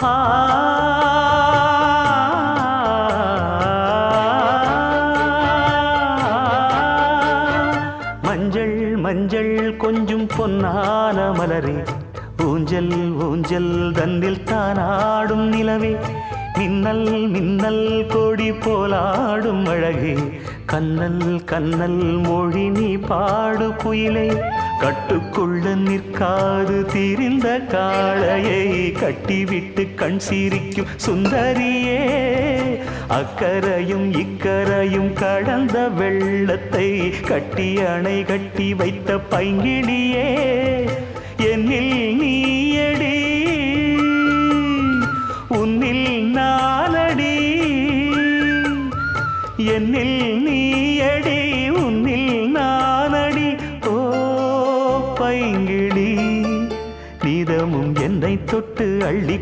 ஆ மஞ்சள் மஞ்சள் கொஞ்சம் பொன்னான மலரே, ஊஞ்சல் ஊஞ்சல் தன்னில் தானாடும் நிலவே, மின்னல் மின்னல் கொடி போலாடும் அழகே, கண்ணல் கண்ணல் மொழி நீ பாடு குயிலே, கட்டுக்குள்ள நிற்காது திரிந்த காளையை கட்டிவிட்டு கண் சிரிக்கும் சுந்தரியே, அக்கரையும் இக்கரையும் கடந்த வெள்ளத்தை கட்டி அணை கட்டி வைத்த பைங்கிளியே, என்னில் நீயடி உன்னில் நானடி, என்னில் நீயடி உன்னில் நானடி. ஓ பைங்கிளி, நீதமும் என்னை தொட்டு அள்ளி